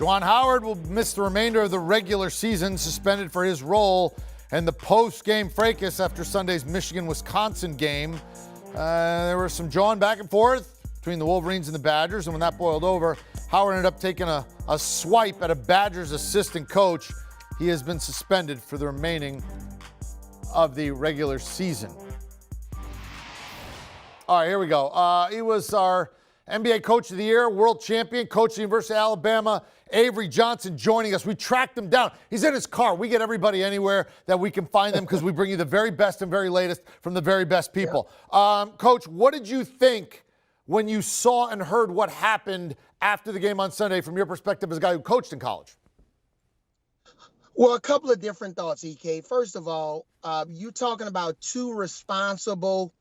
Juwan Howard will miss the remainder of the regular season, suspended for his role in the post-game fracas after Sunday's Michigan-Wisconsin game. There was some jawing back and forth between the Wolverines and the Badgers, and when that boiled over, Howard ended up taking a swipe at a Badgers assistant coach. He has been suspended for the remaining of the regular season. All right, here we go. He was our NBA Coach of the Year, world champion, coach of the University of Alabama, Avery Johnson, joining us. We tracked him down. He's in his car. We get everybody anywhere that we can find them because we bring you the very best and very latest from the very best people. Yeah. Coach, what did you think when you saw and heard what happened after the game on Sunday from your perspective as a guy who coached in college? Well, a couple of different thoughts, EK. First of all, you're talking about two responsible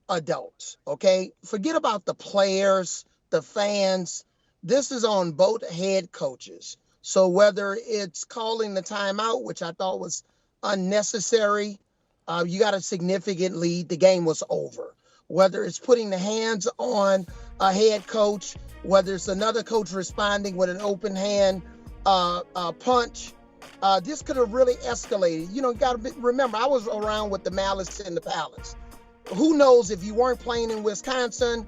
adults, okay? Forget about the players, the fans. This is on both head coaches. So whether it's calling the timeout, which I thought was unnecessary, you got a significant lead, the game was over. Whether it's putting the hands on a head coach, whether it's another coach responding with an open hand punch, this could have really escalated. You know, you got to remember, I was around with the Malice in the Palace. Who knows if you weren't playing in Wisconsin,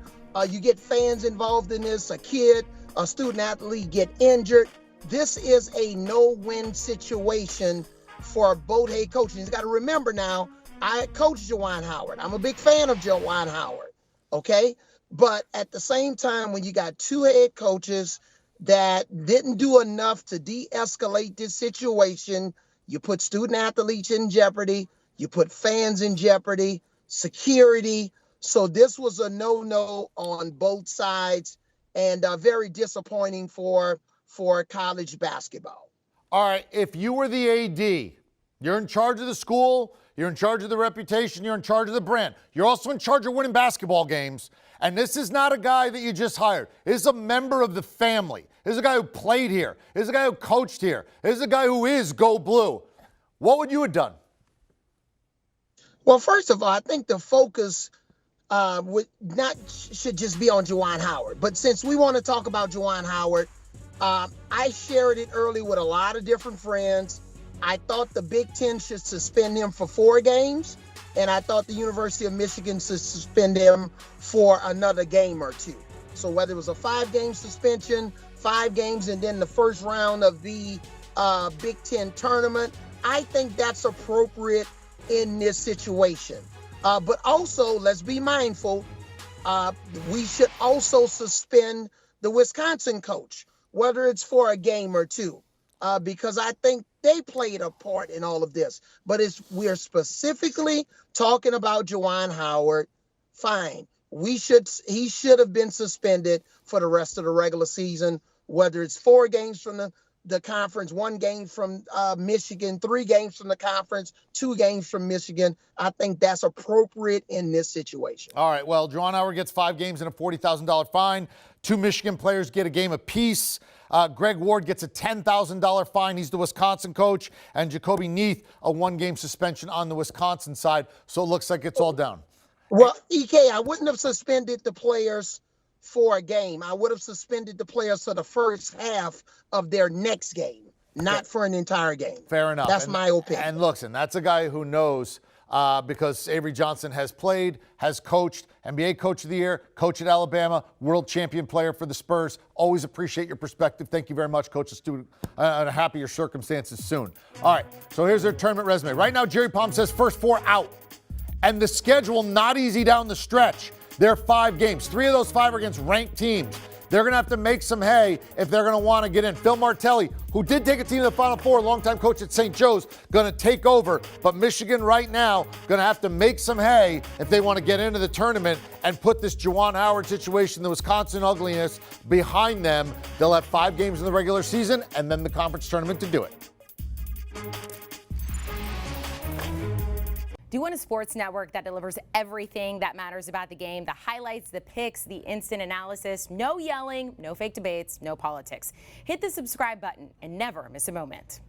you get fans involved in this, a kid, a student athlete get injured. This is a no-win situation for both head coaches. You got to remember now, I coach Juwan Howard. I'm a big fan of Juwan Howard, okay? But at the same time, when you got two head coaches that didn't do enough to de-escalate this situation, you put student athletes in jeopardy, you put fans in jeopardy, security. So this was a no-no on both sides, and very disappointing for college basketball. All right, if you were the AD, you're in charge of the school, you're in charge of the reputation, you're in charge of the brand. You're also in charge of winning basketball games. And this is not a guy that you just hired. This is a member of the family. This is a guy who played here. This is a guy who coached here. This is a guy who is Go Blue. What would you have done? Well, first of all, I think the focus should just be on Juwan Howard. But since we want to talk about Juwan Howard, I shared it early with a lot of different friends. I thought the Big Ten should suspend him for 4 games, and I thought the University of Michigan should suspend him for another game or 2. So whether it was a 5-game suspension, 5 games, and then the first round of the Big Ten tournament, I think that's appropriate in this situation. But also, let's be mindful, we should also suspend the Wisconsin coach, whether it's for a game or 2, because I think they played a part in all of this. But we're specifically talking about Juwan Howard. Fine. He should have been suspended for the rest of the regular season, whether it's 4 games from the conference, 1 game from Michigan, 3 games from the conference, 2 games from Michigan. I think that's appropriate in this situation. All right, well, Juwan Howard gets 5 games and a $40,000 fine. 2 Michigan players get a game apiece. Greg Ward gets a $10,000 fine. He's the Wisconsin coach. And Jacoby Neath, a 1-game suspension on the Wisconsin side. So it looks like it's all down. Well, EK, I wouldn't have suspended the players for a game. I would have suspended the players for the first half of their next game, not for an entire game. Fair enough. That's my opinion. And listen, that's a guy who knows because Avery Johnson has played, has coached, NBA Coach of the Year, coach at Alabama, world champion player for the Spurs. Always appreciate your perspective. Thank you very much, Coach. And happier circumstances soon. All right, so here's their tournament resume. Right now, Jerry Palm says first 4 out. And the schedule not easy down the stretch. There are 5 games. 3 of those 5 are against ranked teams. They're going to have to make some hay if they're going to want to get in. Phil Martelli, who did take a team to the Final Four, longtime coach at St. Joe's, going to take over. But Michigan right now going to have to make some hay if they want to get into the tournament and put this Juwan Howard situation, the Wisconsin ugliness, behind them. They'll have 5 games in the regular season and then the conference tournament to do it. Do you want a sports network that delivers everything that matters about the game? The highlights, the picks, the instant analysis, no yelling, no fake debates, no politics. Hit the subscribe button and never miss a moment.